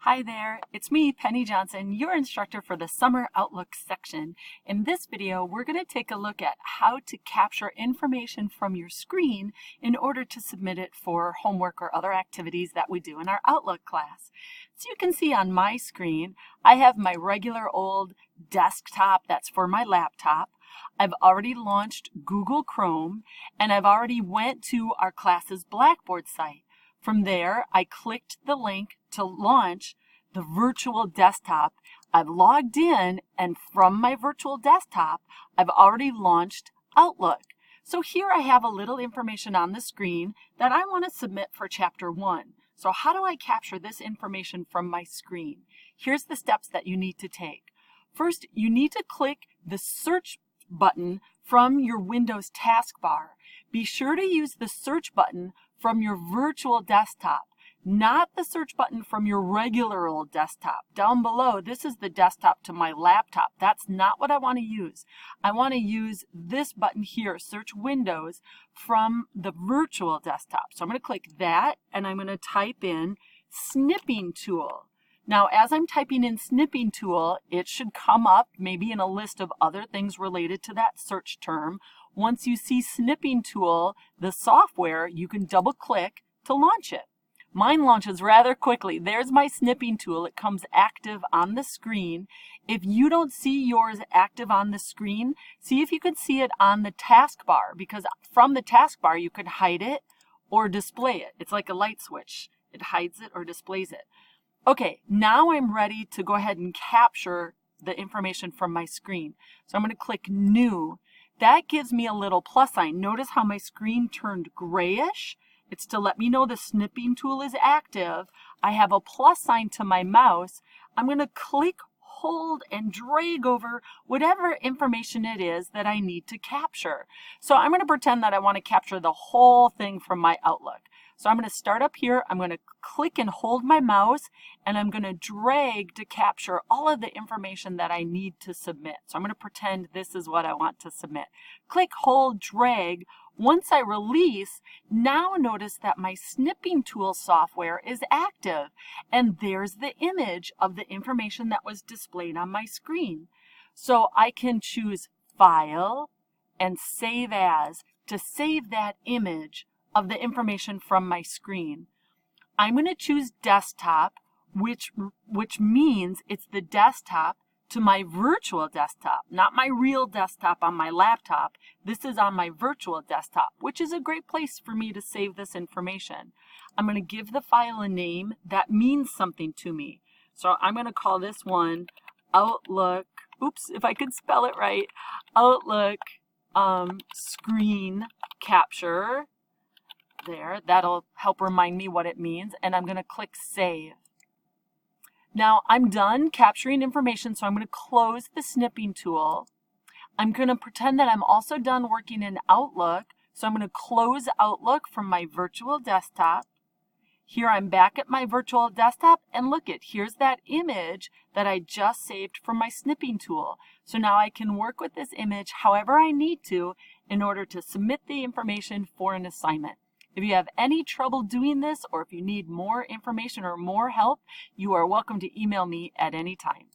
Hi there, it's me, Penny Johnson, your instructor for the Summer Outlook section. In this video, we're going to take a look at how to capture information from your screen in order to submit it for homework or other activities that we do in our Outlook class. So you can see on my screen, I have my regular old desktop that's for my laptop. I've already launched Google Chrome, and I've already went to our class's Blackboard site. From there, I clicked the link to launch the virtual desktop. I've logged in, and from my virtual desktop, I've already launched Outlook. So here I have a little information on the screen that I want to submit for Chapter 1. So how do I capture this information from my screen? Here's the steps that you need to take. First, you need to click the search button from your Windows taskbar. Be sure to use the search button from your virtual desktop, not the search button from your regular old desktop. Down below, this is the desktop to my laptop. That's not what I want to use. I want to use this button here, Search Windows, from the virtual desktop. So I'm going to click that, and I'm going to type in Snipping Tool. Now, as I'm typing in Snipping Tool, it should come up maybe in a list of other things related to that search term. Once you see Snipping Tool, the software, you can double click to launch it. Mine launches rather quickly. There's my Snipping Tool. It comes active on the screen. If you don't see yours active on the screen, see if you can see it on the taskbar, because from the taskbar you could hide it or display it. It's like a light switch. It hides it or displays it. Okay, now I'm ready to go ahead and capture the information from my screen. So I'm going to click New. That gives me a little plus sign. Notice how my screen turned grayish? It's to let me know the Snipping Tool is active. I have a plus sign to my mouse. I'm going to click, hold, and drag over whatever information it is that I need to capture. So I'm going to pretend that I want to capture the whole thing from my Outlook. So I'm going to start up here, I'm going to click and hold my mouse, and I'm going to drag to capture all of the information that I need to submit. So I'm going to pretend this is what I want to submit. Click, hold, drag. Once I release, now notice that my Snipping Tool software is active, and there's the image of the information that was displayed on my screen. So I can choose File and Save As to save that image of the information from my screen. I'm going to choose Desktop, which means it's the desktop to my virtual desktop, not my real desktop on my laptop. This is on my virtual desktop, which is a great place for me to save this information. I'm going to give the file a name that means something to me. So I'm going to call this one Outlook, oops, if I could spell it right, Outlook Screen Capture. There, that'll help remind me what it means, and I'm going to click Save. Now I'm done capturing information, so I'm going to close the Snipping Tool. I'm going to pretend that I'm also done working in Outlook, so I'm going to close Outlook from my virtual desktop. Here I'm back at my virtual desktop, and look it, here's that image that I just saved from my Snipping Tool. So now I can work with this image however I need to in order to submit the information for an assignment. If you have any trouble doing this, or if you need more information or more help, you are welcome to email me at any time.